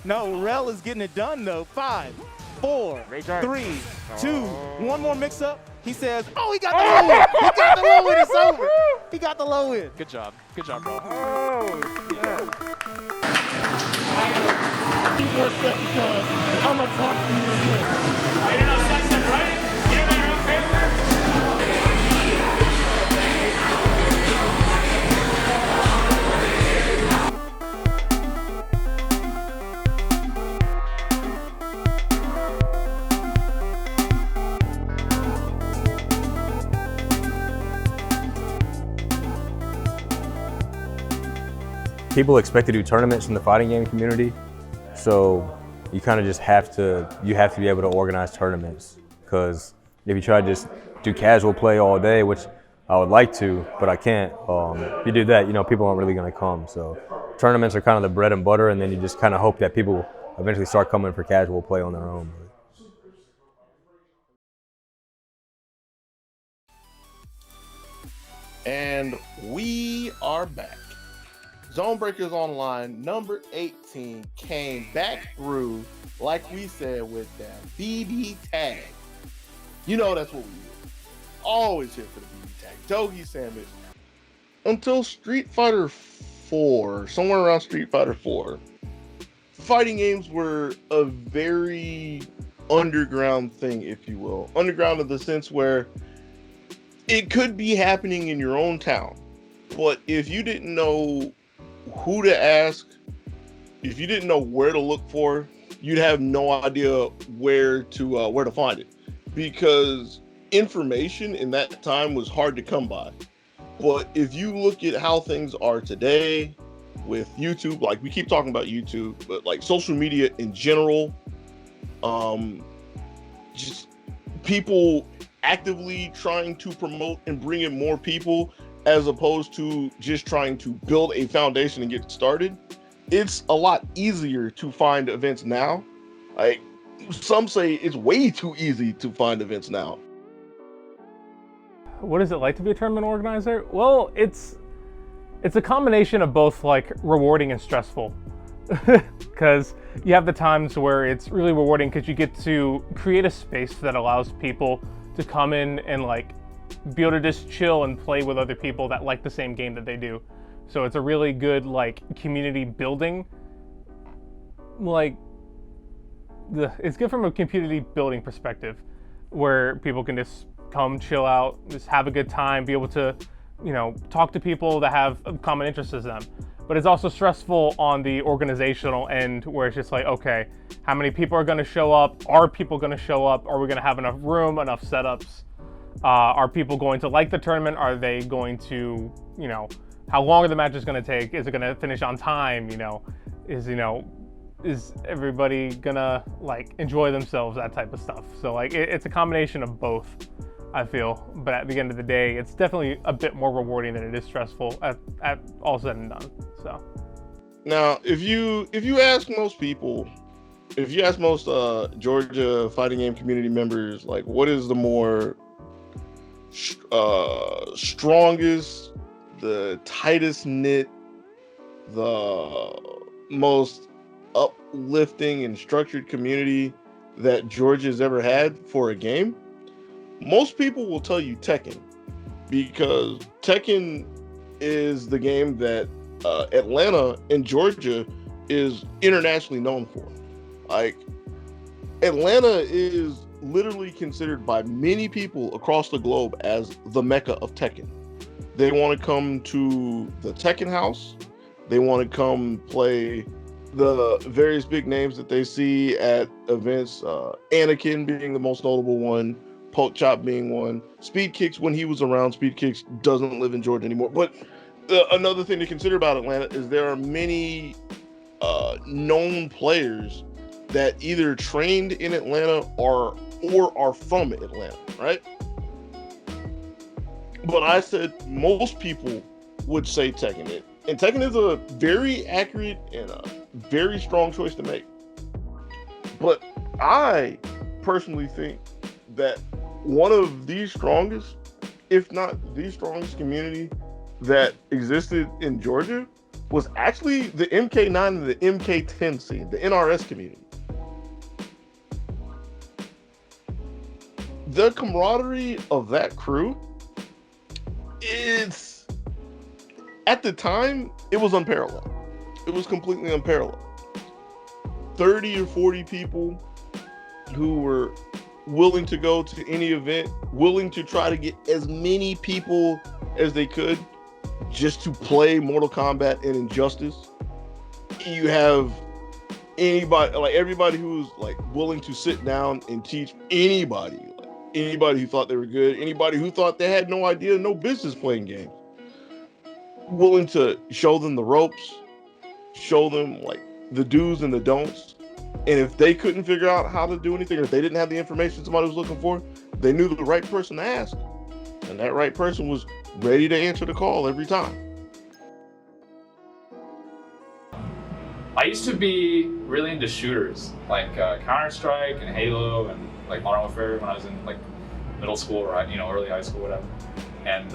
No, Rel is getting it done though. 5, 4, 3, 2, one more mix up. He says, oh, he got the low in. He got the low in. It's over. He got the low in. Good job. Good job, bro. Oh, yeah. I'm gonna talk to you again. People expect to do tournaments in the fighting game community, so you kind of just have to be able to organize tournaments, because if you try to just do casual play all day, which I would like to, but I can't, if you do that, people aren't really going to come. So tournaments are kind of the bread and butter, and then you just kind of hope that people eventually start coming for casual play on their own. And we are back. Zone Breakers Online number 18 came back through, like we said, with that BB tag. That's what we do. Always here for the BB tag. Togi Sandwich. Until Street Fighter 4, somewhere around Street Fighter 4, fighting games were a very underground thing, if you will. Underground in the sense where it could be happening in your own town, but if you didn't know who to ask, if you didn't know where to look for, you'd have no idea where to find it, because information in that time was hard to come by. But if you look at how things are today with YouTube, like we keep talking about YouTube, but like social media in general, just people actively trying to promote and bring in more people, as opposed to just trying to build a foundation and get started. It's a lot easier to find events now. Like some say it's way too easy to find events now. What is it like to be a tournament organizer? Well, it's a combination of both like rewarding and stressful. Because you have the times where it's really rewarding because you get to create a space that allows people to come in and like be able to just chill and play with other people that like the same game that they do. So it's a really good like community building. It's good from a community building perspective, where people can just come chill out, just have a good time, be able to, talk to people that have common interests as them. But it's also stressful on the organizational end, where it's just like, okay, how many people are going to show up? Are people going to show up? Are we going to have enough room, enough setups? Are people going to like the tournament? Are they going to, how long are the matches going to take? Is it going to finish on time? Is everybody gonna like enjoy themselves? That type of stuff. So like it's a combination of both, I feel. But at the end of the day, it's definitely a bit more rewarding than it is stressful at all said and done. So now, if you ask most people, if you ask most Georgia fighting game community members, like what is the more strongest, the tightest knit, the most uplifting and structured community that Georgia's ever had for a game, most people will tell you Tekken, because Tekken is the game that Atlanta and Georgia is internationally known for. Like, Atlanta is literally considered by many people across the globe as the Mecca of Tekken. They want to come to the Tekken house. They want to come play the various big names that they see at events. Anakin being the most notable one, Poke Chop being one. Speed Kicks, when he was around, Speed Kicks doesn't live in Georgia anymore. But another thing to consider about Atlanta is there are many known players that either trained in Atlanta or are from Atlanta, right? But I said most people would say Tekken. And Tekken is a very accurate and a very strong choice to make. But I personally think that one of the strongest, if not the strongest community that existed in Georgia was actually the MK9 and the MK10 scene, the NRS community. The camaraderie of that crew, at the time, it was unparalleled. It was completely unparalleled. 30 or 40 people who were willing to go to any event, willing to try to get as many people as they could just to play Mortal Kombat and Injustice. You have everybody who's like willing to sit down and teach anybody who thought they were good, anybody who thought they had no idea, no business playing games, willing to show them the ropes, show them like the do's and the don'ts. And if they couldn't figure out how to do anything, or if they didn't have the information somebody was looking for, they knew the right person to ask. And that right person was ready to answer the call every time. I used to be really into shooters, like Counter-Strike and Halo and like Modern Warfare when I was in like middle school or early high school, whatever. And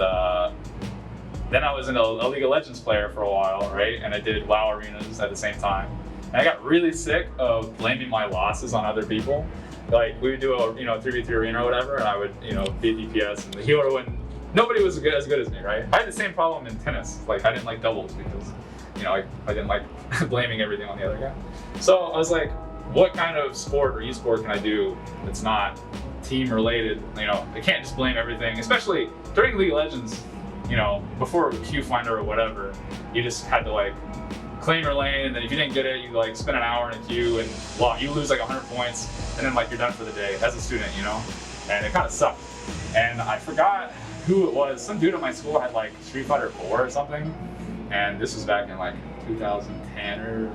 then I was a League of Legends player for a while, right? And I did WoW arenas at the same time. And I got really sick of blaming my losses on other people. Like we would do a 3v3 arena or whatever, and I would be DPS and the healer would. Nobody was as good as me, right? I had the same problem in tennis. Like I didn't like doubles because I didn't like blaming everything on the other guy. So I was like, what kind of sport or esport can I do that's not team related? I can't just blame everything, especially during League of Legends. Before Q Finder or whatever, you just had to like claim your lane, and then if you didn't get it, you like spend an hour in a queue, and you lose like 100 points, and then like you're done for the day as a student, and it kind of sucked. And I forgot who it was. Some dude at my school had like Street Fighter 4 or something, and this was back in like 2010 or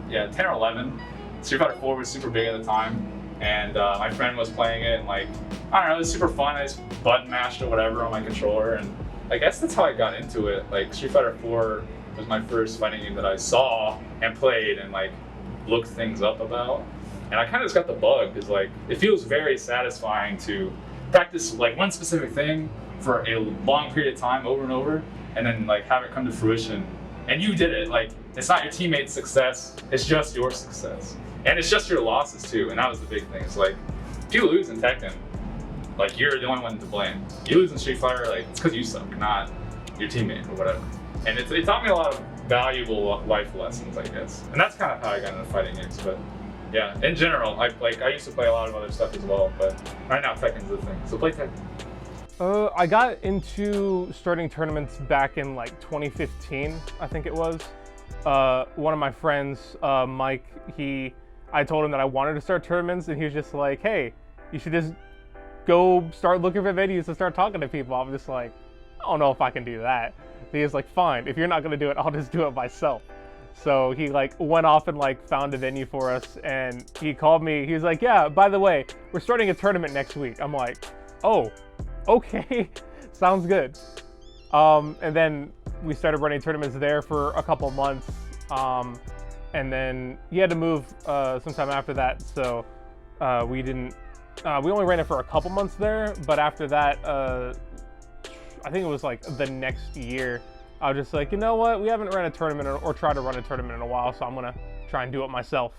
10 or 11. Street Fighter 4 was super big at the time, and my friend was playing it, and like I don't know, it was super fun. I just button mashed or whatever on my controller, and I guess that's how I got into it. Like Street Fighter 4 was my first fighting game that I saw and played and like looked things up about. And I kind of just got the bug because like it feels very satisfying to practice like one specific thing for a long period of time over and over, and then like have it come to fruition. And you did it. Like it's not your teammate's success, it's just your success. And it's just your losses too. And that was the big thing. It's like if you lose in Tekken, like you're the only one to blame. You lose in Street Fighter, like it's because you suck, not your teammate or whatever. And it taught me a lot of valuable life lessons, I guess. And that's kind of how I got into fighting games. But yeah, in general, I used to play a lot of other stuff as well, but right now Tekken's the thing. So play Tekken. I got into starting tournaments back in like 2015, I think it was. One of my friends, Mike, I told him that I wanted to start tournaments, and he was just like, hey, you should just go start looking for venues and start talking to people. I'm just like, I don't know if I can do that. He was like, fine, if you're not gonna do it, I'll just do it myself. So he like went off and like found a venue for us, and he called me. He was like, yeah, by the way, we're starting a tournament next week. I'm like, oh, okay, sounds good. And then we started running tournaments there for a couple months. And then he had to move sometime after that, so we only ran it for a couple months there, but after that, I think it was like the next year, I was just like, you know what, we haven't run a tournament or tried to run a tournament in a while, so I'm gonna try and do it myself.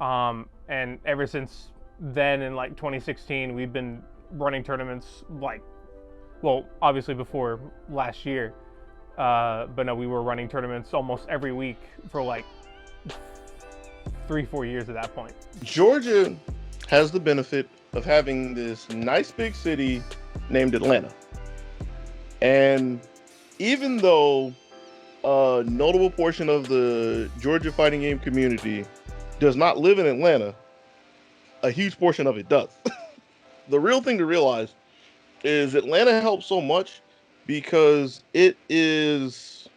And ever since then, in like 2016, we've been running tournaments obviously before last year, but no, we were running tournaments almost every week for like 3-4 years at that point. Georgia has the benefit of having this nice big city named Atlanta. And even though a notable portion of the Georgia fighting game community does not live in Atlanta, a huge portion of it does. The real thing to realize is Atlanta helps so much because it is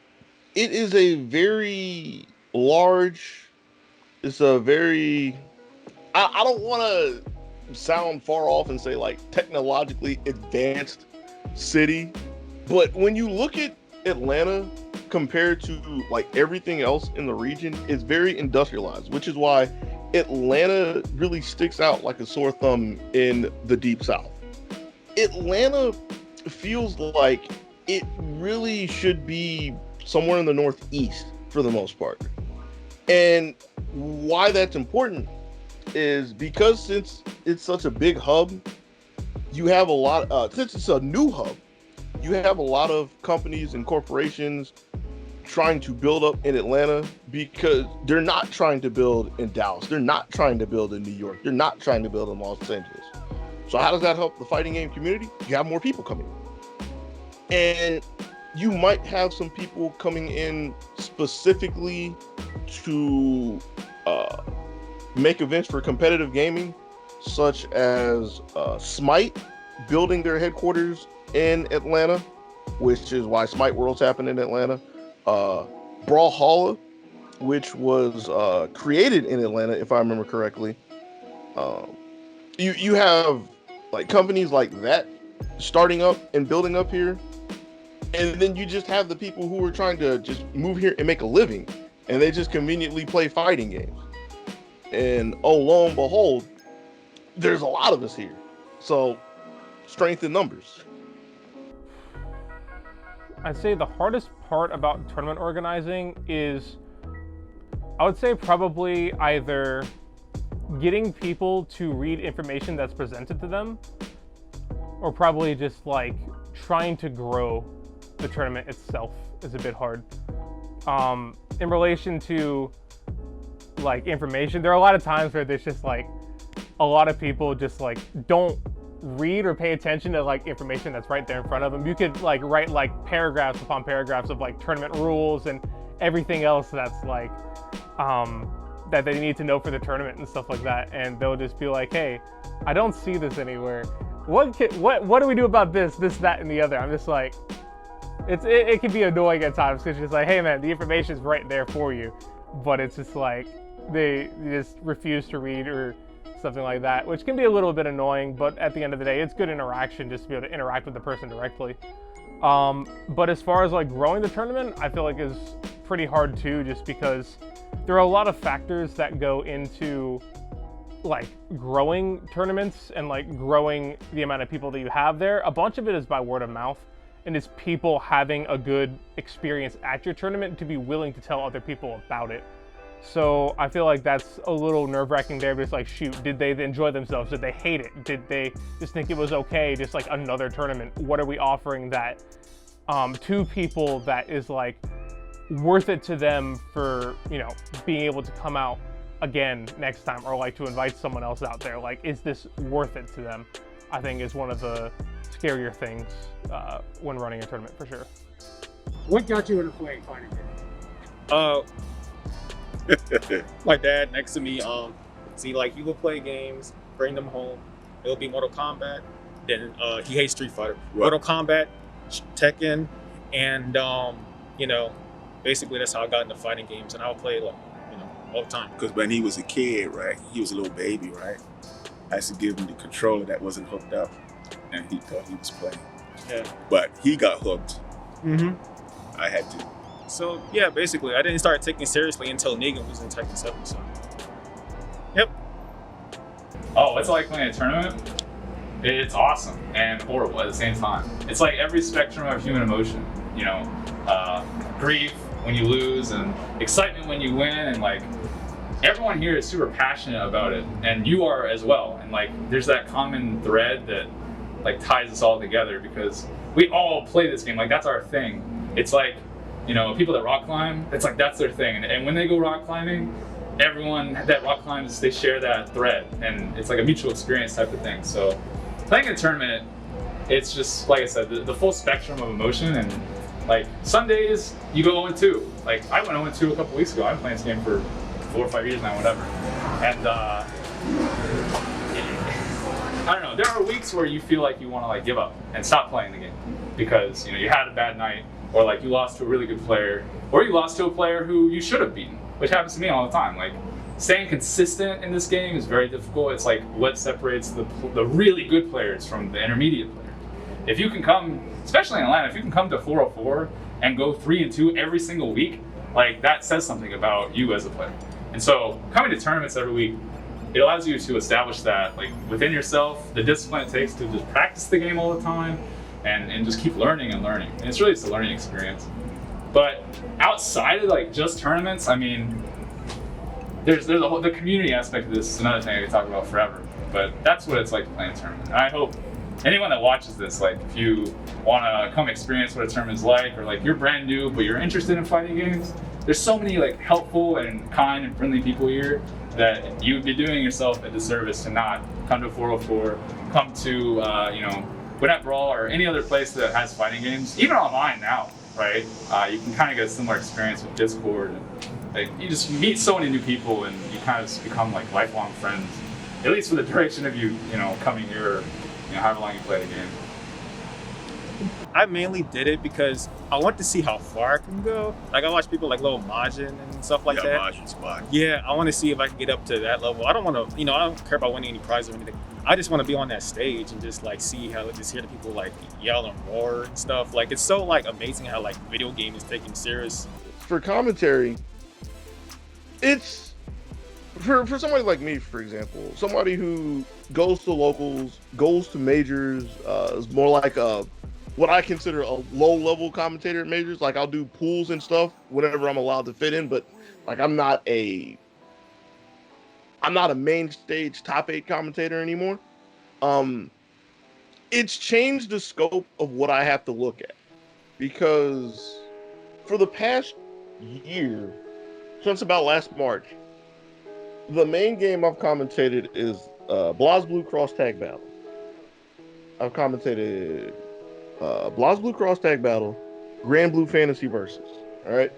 a very large, it's a very, I don't want to sound far off and say like technologically advanced city, but when you look at Atlanta compared to like everything else in the region, it's very industrialized, which is why Atlanta really sticks out like a sore thumb in the Deep South. Atlanta feels like it really should be somewhere in the Northeast for the most part. And why that's important is because since it's such a big hub, you have a lot, since it's a new hub, you have a lot of companies and corporations trying to build up in Atlanta because they're not trying to build in Dallas. They're not trying to build in New York. They're not trying to build in Los Angeles. So how does that help the fighting game community? You have more people coming in. And you might have some people coming in specifically to make events for competitive gaming, such as Smite building their headquarters in Atlanta, which is why Smite Worlds happened in Atlanta. Brawlhalla, which was created in Atlanta, if I remember correctly. You have like companies like that starting up and building up here, and then you just have the people who are trying to just move here and make a living, and they just conveniently play fighting games. And oh, lo and behold, there's a lot of us here. So strength in numbers. I'd say the hardest part about tournament organizing is, I would say probably either getting people to read information that's presented to them, or probably just like trying to grow the tournament itself is a bit hard. In relation to like information, there are a lot of times where there's just like a lot of people just like don't read or pay attention to like information that's right there in front of them. You could like write like paragraphs upon paragraphs of like tournament rules and everything else that's like that they need to know for the tournament and stuff like that, and they'll just be like, hey, I don't see this anywhere. What do we do about this, that, and the other? I'm just like, it can be annoying at times because it's like, hey man, the information's right there for you, but it's just like they just refuse to read or something like that, which can be a little bit annoying, but at the end of the day, it's good interaction just to be able to interact with the person directly. But as far as like growing the tournament, I feel like is pretty hard too, just because there are a lot of factors that go into like growing tournaments and like growing the amount of people that you have there. A bunch of it is by word of mouth, and it's people having a good experience at your tournament to be willing to tell other people about it. So I feel like that's a little nerve-wracking there, but it's like, shoot, did they enjoy themselves? Did they hate it? Did they just think it was okay, just like another tournament? What are we offering that to people that is like worth it to them for, you know, being able to come out again next time, or like to invite someone else out there? Like, is this worth it to them? I think is one of the scarier things when running a tournament, for sure. What got you into playing fighting games? My dad next to me, see, like, he would play games, bring them home. It'll be Mortal Kombat. Then he hates Street Fighter. What? Mortal Kombat, Tekken, and you know, basically that's how I got into fighting games, and I would play, like, you know, all the time. Because when he was a kid, right, he was a little baby, right? I used to give him the controller that wasn't hooked up, and he thought he was playing. Yeah. But he got hooked. Mm-hmm. I had to. So yeah, basically, I didn't start taking it seriously until Negan was in Tekken 7. So, yep. Oh, it's like playing a tournament. It's awesome and horrible at the same time. It's like every spectrum of human emotion. You know, grief when you lose, and excitement when you win, and like everyone here is super passionate about it, and you are as well. And like, there's that common thread that like ties us all together because we all play this game. Like, that's our thing. It's like, you know, people that rock climb, it's like that's their thing. And when they go rock climbing, everyone that rock climbs, they share that thread, and it's like a mutual experience type of thing. So playing a tournament, it's just, like I said, the full spectrum of emotion. And like, some days you go 0-2. Like, I went 0-2 a couple weeks ago. I've been playing this game for 4 or 5 years now, whatever. And I don't know, there are weeks where you feel like you want to like give up and stop playing the game because, you know, you had a bad night, or like you lost to a really good player, or you lost to a player who you should have beaten, which happens to me all the time. Like, staying consistent in this game is very difficult. It's like what separates the really good players from the intermediate players. If you can come, especially in Atlanta, if you can come to 404 and go 3-2 every single week, like, that says something about you as a player. And so coming to tournaments every week, it allows you to establish that, like, within yourself, the discipline it takes to just practice the game all the time and just keep learning and learning. And it's really just a learning experience. But outside of like just tournaments, I mean, there's the community aspect of this is another thing I could talk about forever. But that's what it's like to play in a tournament. And I hope anyone that watches this, like if you want to come experience what a tournament is like, or like you're brand new but you're interested in fighting games, there's so many like helpful and kind and friendly people here that you would be doing yourself a disservice to not come to 404, come to you know, Gwinnett Brawl or any other place that has fighting games, even online now, right? You can kind of get a similar experience with Discord. And, like, you just meet so many new people and you kind of just become like lifelong friends, at least for the duration of you know, coming here, you know, however long you play the game. I mainly did it because I want to see how far I can go. Like I watch people like Lil Majin and stuff like that. Majin's fine. Yeah, I want to see if I can get up to that level. I don't want to, you know, I don't care about winning any prizes or anything. I just want to be on that stage and just like see how, just hear the people like yell and roar and stuff. Like it's so like amazing how like video game is taken serious. For commentary, it's for somebody like me, for example, somebody who goes to locals, goes to majors, is more like what I consider a low-level commentator at majors. Like I'll do pools and stuff whenever I'm allowed to fit in, but like I'm not a main stage top 8 commentator anymore. It's changed the scope of what I have to look at, because for the past year, since about last March, the main game I've commentated is BlazBlue Cross Tag Battle. I've commentated BlazBlue Cross Tag Battle, Grand Blue Fantasy Versus. All right,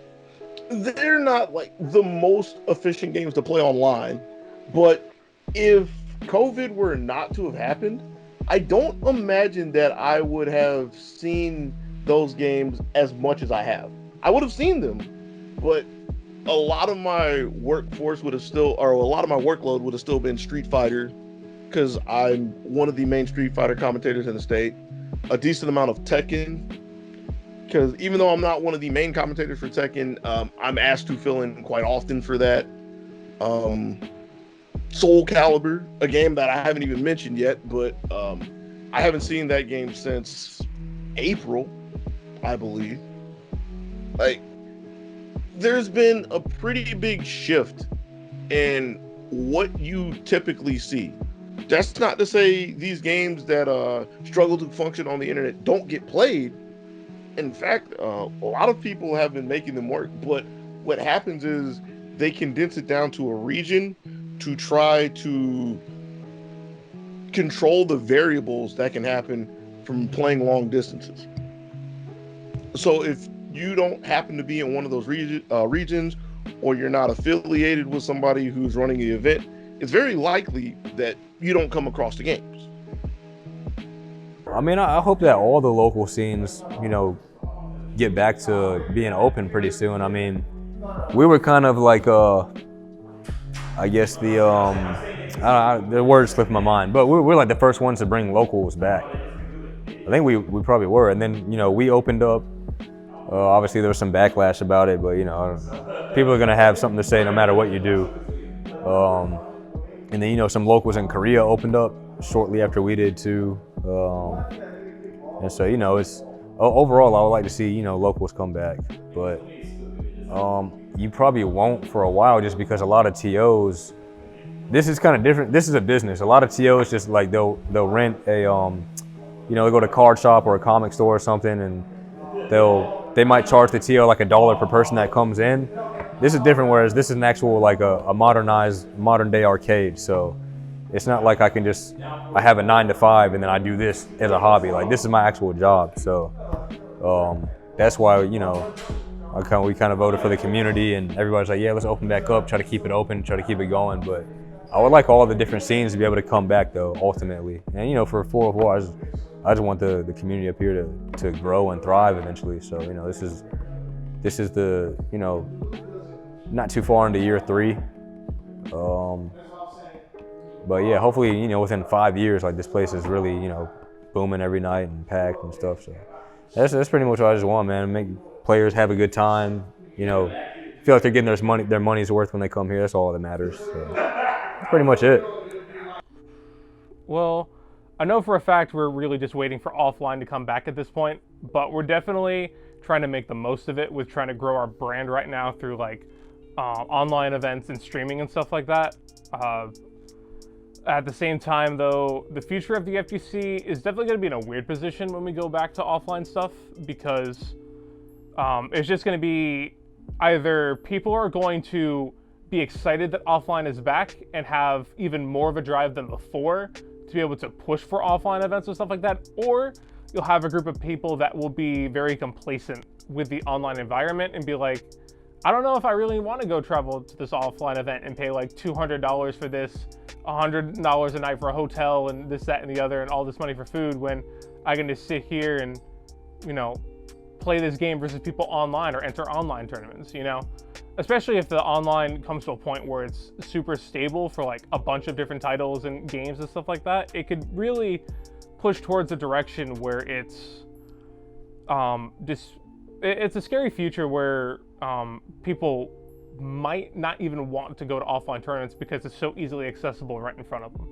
they're not like the most efficient games to play online, but if COVID were not to have happened, I don't imagine that I would have seen those games as much as I have. I would have seen them, but a lot of my workforce would have still, or a lot of my workload would have still been Street Fighter, because I'm one of the main Street Fighter commentators in the state. A decent amount of Tekken, because even though I'm not one of the main commentators for Tekken, I'm asked to fill in quite often for that. Soul Calibur, a game that I haven't even mentioned yet, but I haven't seen that game since April, I believe. Like, there's been a pretty big shift in what you typically see. That's not to say these games that struggle to function on the internet don't get played. In fact, a lot of people have been making them work, but what happens is they condense it down to a region to try to control the variables that can happen from playing long distances. So if you don't happen to be in one of those regions, or you're not affiliated with somebody who's running the event, it's very likely that you don't come across the games. I mean, I hope that all the local scenes, you know, get back to being open pretty soon. I mean, we were kind of like, I guess the word slipped my mind, but we're like the first ones to bring locals back. I think we probably were, and then, you know, we opened up. Obviously, there was some backlash about it, but, you know, people are gonna have something to say no matter what you do. And then, you know, some locals in Korea opened up shortly after we did too. And so, you know, it's overall, I would like to see, you know, locals come back, but you probably won't for a while, just because a lot of TOs, this is kind of different. This is a business. A lot of TOs just like they'll rent a, you know, they go to a card shop or a comic store or something, and they might charge the TO like $1 per person that comes in. This is different, whereas this is an actual like a modernized modern day arcade. So it's not like I have a 9 to 5 and then I do this as a hobby. Like, this is my actual job. So that's why, you know, we kind of voted for the community, and everybody's like, yeah, let's open back up, try to keep it open, try to keep it going. But I would like all the different scenes to be able to come back though, ultimately. And, you know, for 404, I just want the community up here to grow and thrive eventually. So, you know, this is the, you know, not too far into year 3. But yeah, hopefully, you know, within 5 years, like, this place is really, you know, booming every night and packed and stuff. So that's pretty much what I just want, man. Make players have a good time, you know, feel like they're getting their money's worth when they come here. That's all that matters. So that's pretty much it. Well, I know for a fact we're really just waiting for offline to come back at this point, but we're definitely trying to make the most of it with trying to grow our brand right now through like online events and streaming and stuff like that. At the same time, though, the future of the FGC is definitely going to be in a weird position when we go back to offline stuff, because it's just going to be either people are going to be excited that offline is back and have even more of a drive than before to be able to push for offline events and stuff like that, or you'll have a group of people that will be very complacent with the online environment and be like, I don't know if I really want to go travel to this offline event and pay like $200 for this, $100 a night for a hotel and this, that, and the other, and all this money for food, when I can just sit here and, you know, play this game versus people online or enter online tournaments, you know? Especially if the online comes to a point where it's super stable for like a bunch of different titles and games and stuff like that, it could really push towards a direction where it's it's a scary future where people might not even want to go to offline tournaments because it's so easily accessible right in front of them.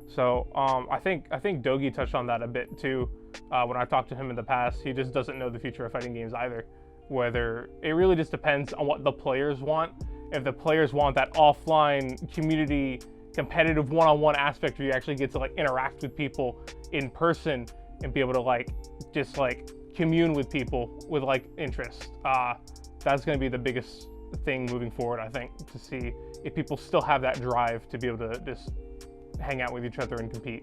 So I think Dogi touched on that a bit too when I talked to him in the past. He just doesn't know the future of fighting games either. Whether it really just depends on what the players want. If the players want that offline community competitive one-on-one aspect where you actually get to like interact with people in person and be able to like just like commune with people with like interests, that's going to be the biggest thing moving forward, I think, to see if people still have that drive to be able to just hang out with each other and compete.